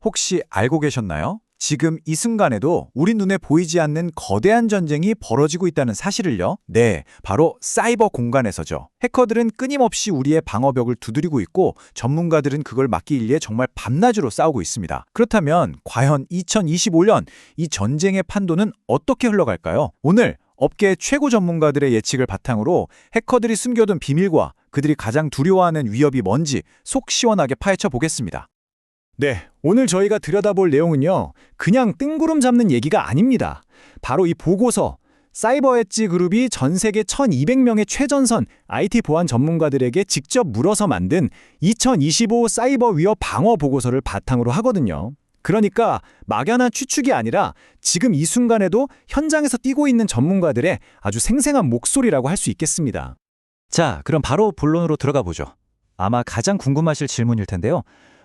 혹시 알고 계셨나요? 지금 이 순간에도 우리 눈에 보이지 않는 거대한 전쟁이 벌어지고 있다는 사실을요. 네, 바로 사이버 공간에서죠. 해커들은 끊임없이 우리의 방어벽을 두드리고 있고 전문가들은 그걸 막기 위해 정말 밤낮으로 싸우고 있습니다. 그렇다면 과연 2025년 이 전쟁의 판도는 어떻게 흘러갈까요? 오늘 업계 최고 전문가들의 예측을 바탕으로 해커들이 숨겨둔 비밀과 그들이 가장 두려워하는 위협이 뭔지 속 시원하게 파헤쳐 보겠습니다. 네, 오늘 저희가 들여다볼 내용은요, 그냥 뜬구름 잡는 얘기가 아닙니다. 바로 이 보고서, 사이버 엣지 그룹이 전 세계 1200명의 최전선 IT 보안 전문가들에게 직접 물어서 만든 2025 사이버 위협 방어 보고서를 바탕으로 하거든요. 그러니까 막연한 추측이 아니라 지금 이 순간에도 현장에서 뛰고 있는 전문가들의 아주 생생한 목소리라고 할 수 있겠습니다. 자, 그럼 바로 본론으로 들어가 보죠. 아마 가장 궁금하실 질문일 텐데요.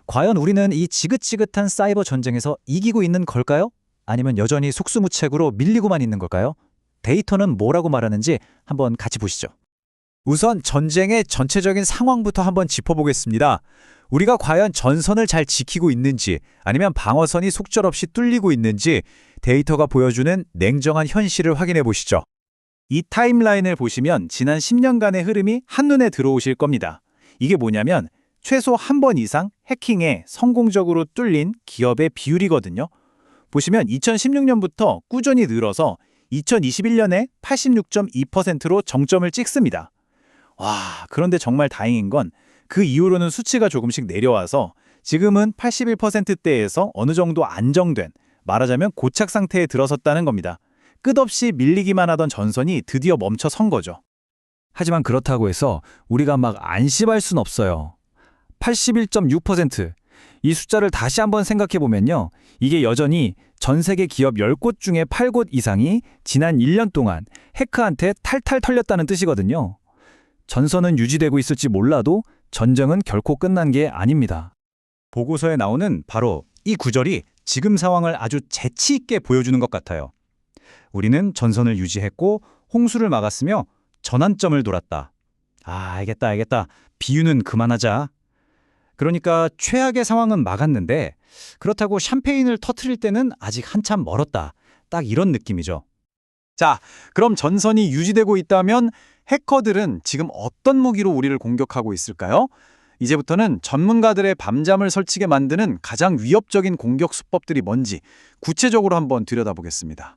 과연 우리는 이 지긋지긋한 사이버 전쟁에서 이기고 있는 걸까요? 아니면 여전히 속수무책으로 밀리고만 있는 걸까요? 데이터는 뭐라고 말하는지 한번 같이 보시죠. 우선 전쟁의 전체적인 상황부터 한번 짚어보겠습니다. 우리가 과연 전선을 잘 지키고 있는지 아니면 방어선이 속절없이 뚫리고 있는지 데이터가 보여주는 냉정한 현실을 확인해 보시죠. 이 타임라인을 보시면 지난 10년간의 흐름이 한눈에 들어오실 겁니다. 이게 뭐냐면 최소 한 번 이상 해킹에 성공적으로 뚫린 기업의 비율이거든요. 보시면 2016년부터 꾸준히 늘어서 2021년에 86.2%로 정점을 찍습니다. 와, 그런데 정말 다행인 건 그 이후로는 수치가 조금씩 내려와서 지금은 81%대에서 어느 정도 안정된, 말하자면 고착 상태에 들어섰다는 겁니다. 끝없이 밀리기만 하던 전선이 드디어 멈춰선 거죠. 하지만 그렇다고 해서 우리가 막 안심할 순 없어요. 81.6%. 이 숫자를 다시 한번 생각해보면요. 이게 여전히 전 세계 기업 10곳 중에 8곳 이상이 지난 1년 동안 해커한테 탈탈 털렸다는 뜻이거든요. 전선은 유지되고 있을지 몰라도 전쟁은 결코 끝난 게 아닙니다. 보고서에 나오는 바로 이 구절이 지금 상황을 아주 재치 있게 보여주는 것 같아요. 우리는 전선을 유지했고 홍수를 막았으며 전환점을 돌았다. 알겠다. 비유는 그만하자. 그러니까 최악의 상황은 막았는데 그렇다고 샴페인을 터트릴 때는 아직 한참 멀었다. 딱 이런 느낌이죠. 자, 그럼 전선이 유지되고 있다면 해커들은 지금 어떤 무기로 우리를 공격하고 있을까요? 이제부터는 전문가들의 밤잠을 설치게 만드는 가장 위협적인 공격 수법들이 뭔지 구체적으로 한번 들여다보겠습니다.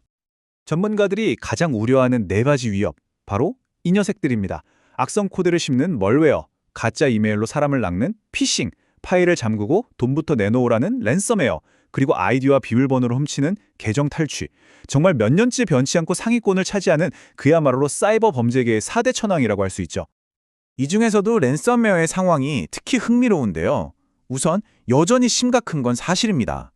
전문가들이 가장 우려하는 4가지 위협, 바로 이 녀석들입니다. 악성 코드를 씹는 멀웨어, 가짜 이메일로 사람을 낚는 피싱, 파일을 잠그고 돈부터 내놓으라는 랜섬웨어, 그리고 아이디와 비밀번호를 훔치는 계정 탈취. 정말 몇 년째 변치 않고 상위권을 차지하는 그야말로 사이버 범죄계의 4대 천왕이라고 할 수 있죠. 이 중에서도 랜섬웨어의 상황이 특히 흥미로운데요. 우선 여전히 심각한 건 사실입니다.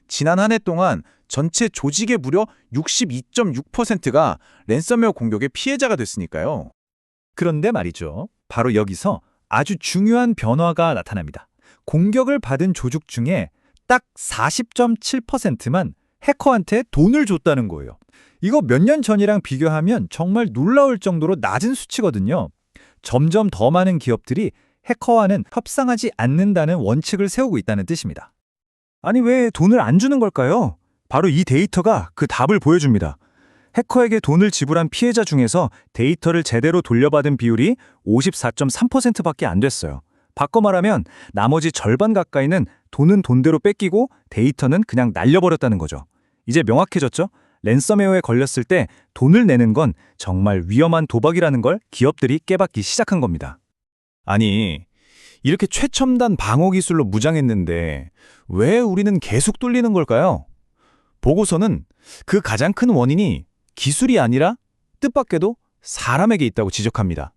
지난 한 해 동안 전체 조직의 무려 62.6%가 랜섬웨어 공격의 피해자가 됐으니까요. 그런데 말이죠. 바로 여기서 아주 중요한 변화가 나타납니다. 공격을 받은 조직 중에 딱 40.7%만 해커한테 돈을 줬다는 거예요. 이거 몇 년 전이랑 비교하면 정말 놀라울 정도로 낮은 수치거든요. 점점 더 많은 기업들이 해커와는 협상하지 않는다는 원칙을 세우고 있다는 뜻입니다. 아니, 왜 돈을 안 주는 걸까요? 바로 이 데이터가 그 답을 보여줍니다. 해커에게 돈을 지불한 피해자 중에서 데이터를 제대로 돌려받은 비율이 54.3%밖에 안 됐어요. 바꿔 말하면 나머지 절반 가까이는 돈은 돈대로 뺏기고 데이터는 그냥 날려버렸다는 거죠. 이제 명확해졌죠? 랜섬웨어에 걸렸을 때 돈을 내는 건 정말 위험한 도박이라는 걸 기업들이 깨닫기 시작한 겁니다. 아니, 이렇게 최첨단 방어 기술로 무장했는데 왜 우리는 계속 뚫리는 걸까요? 보고서는 그 가장 큰 원인이 기술이 아니라 뜻밖에도 사람에게 있다고 지적합니다.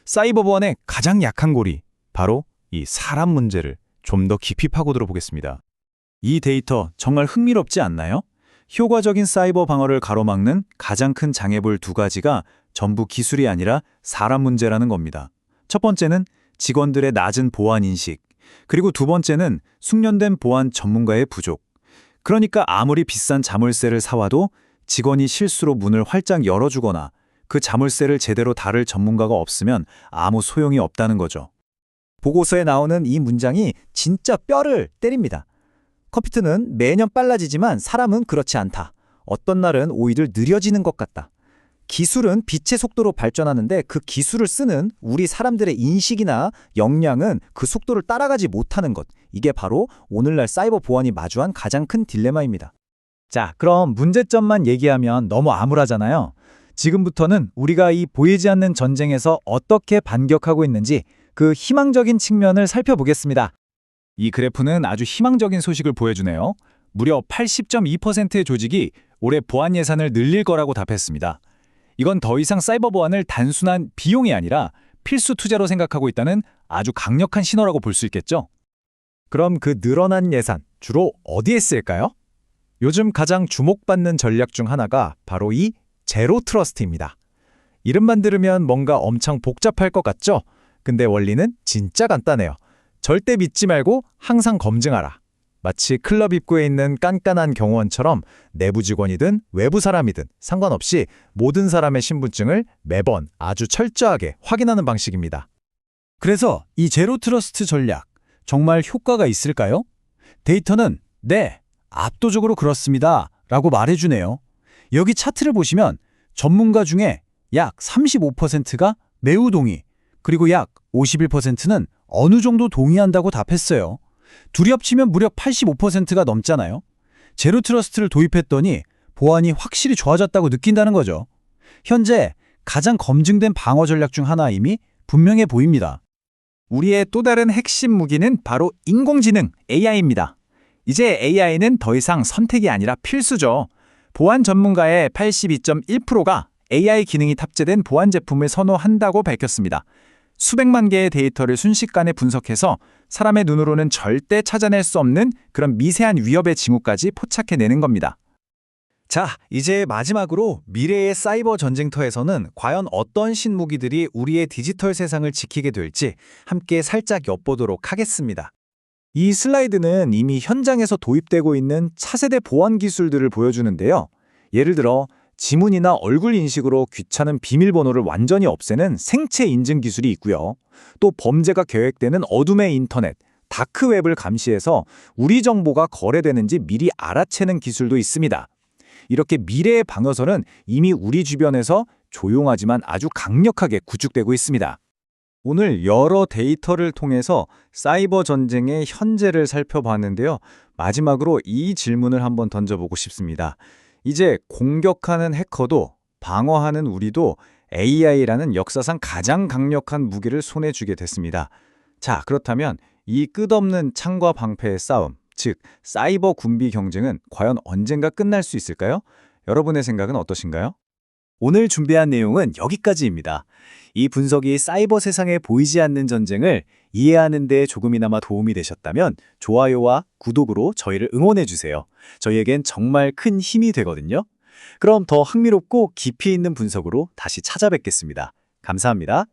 사이버 보안의 가장 약한 고리, 바로 이 사람 문제를 좀 더 깊이 파고들어 보겠습니다. 이 데이터 정말 흥미롭지 않나요? 효과적인 사이버 방어를 가로막는 가장 큰 장애물 2가지가 전부 기술이 아니라 사람 문제라는 겁니다. 첫 번째는 직원들의 낮은 보안 인식, 그리고 두 번째는 숙련된 보안 전문가의 부족. 그러니까 아무리 비싼 자물쇠를 사와도 직원이 실수로 문을 활짝 열어주거나 그 자물쇠를 제대로 다룰 전문가가 없으면 아무 소용이 없다는 거죠. 보고서에 나오는 이 문장이 진짜 뼈를 때립니다. 컴퓨터는 매년 빨라지지만 사람은 그렇지 않다. 어떤 날은 오히려 느려지는 것 같다. 기술은 빛의 속도로 발전하는데 그 기술을 쓰는 우리 사람들의 인식이나 역량은 그 속도를 따라가지 못하는 것. 이게 바로 오늘날 사이버 보안이 마주한 가장 큰 딜레마입니다. 자, 그럼 문제점만 얘기하면 너무 암울하잖아요. 지금부터는 우리가 이 보이지 않는 전쟁에서 어떻게 반격하고 있는지 그 희망적인 측면을 살펴보겠습니다. 이 그래프는 아주 희망적인 소식을 보여주네요. 무려 80.2%의 조직이 올해 보안 예산을 늘릴 거라고 답했습니다. 이건 더 이상 사이버 보안을 단순한 비용이 아니라 필수 투자로 생각하고 있다는 아주 강력한 신호라고 볼 수 있겠죠? 그럼 그 늘어난 예산, 주로 어디에 쓸까요? 요즘 가장 주목받는 전략 중 하나가 바로 이 제로 트러스트입니다. 이름만 들으면 뭔가 엄청 복잡할 것 같죠? 근데 원리는 진짜 간단해요. 절대 믿지 말고 항상 검증하라. 마치 클럽 입구에 있는 깐깐한 경호원처럼 내부 직원이든 외부 사람이든 상관없이 모든 사람의 신분증을 매번 아주 철저하게 확인하는 방식입니다. 그래서 이 제로 트러스트 전략, 정말 효과가 있을까요? 데이터는 네, 압도적으로 그렇습니다 라고 말해주네요. 여기 차트를 보시면 전문가 중에 약 35%가 매우 동의, 그리고 약 51%는 어느 정도 동의한다고 답했어요. 둘이 합치면 무려 85%가 넘잖아요. 제로 트러스트를 도입했더니 보안이 확실히 좋아졌다고 느낀다는 거죠. 현재 가장 검증된 방어 전략 중 하나임이 분명해 보입니다. 우리의 또 다른 핵심 무기는 바로 인공지능 AI입니다. 이제 AI는 더 이상 선택이 아니라 필수죠. 보안 전문가의 82.1%가 AI 기능이 탑재된 보안 제품을 선호한다고 밝혔습니다. 수백만 개의 데이터를 순식간에 분석해서 사람의 눈으로는 절대 찾아낼 수 없는 그런 미세한 위협의 징후까지 포착해내는 겁니다. 자, 이제 마지막으로 미래의 사이버 전쟁터에서는 과연 어떤 신무기들이 우리의 디지털 세상을 지키게 될지 함께 살짝 엿보도록 하겠습니다. 이 슬라이드는 이미 현장에서 도입되고 있는 차세대 보안 기술들을 보여주는데요. 예를 들어 지문이나 얼굴 인식으로 귀찮은 비밀번호를 완전히 없애는 생체 인증 기술이 있고요. 또 범죄가 계획되는 어둠의 인터넷, 다크웹을 감시해서 우리 정보가 거래되는지 미리 알아채는 기술도 있습니다. 이렇게 미래의 방어선은 이미 우리 주변에서 조용하지만 아주 강력하게 구축되고 있습니다. 오늘 여러 데이터를 통해서 사이버 전쟁의 현재를 살펴봤는데요. 마지막으로 이 질문을 한번 던져보고 싶습니다. 이제 공격하는 해커도 방어하는 우리도 AI라는 역사상 가장 강력한 무기를 손에 쥐게 됐습니다. 자, 그렇다면 이 끝없는 창과 방패의 싸움, 즉 사이버 군비 경쟁은 과연 언젠가 끝날 수 있을까요? 여러분의 생각은 어떠신가요? 오늘 준비한 내용은 여기까지입니다. 이 분석이 사이버 세상에 보이지 않는 전쟁을 이해하는 데 조금이나마 도움이 되셨다면 좋아요와 구독으로 저희를 응원해주세요. 저희에겐 정말 큰 힘이 되거든요. 그럼 더 흥미롭고 깊이 있는 분석으로 다시 찾아뵙겠습니다. 감사합니다.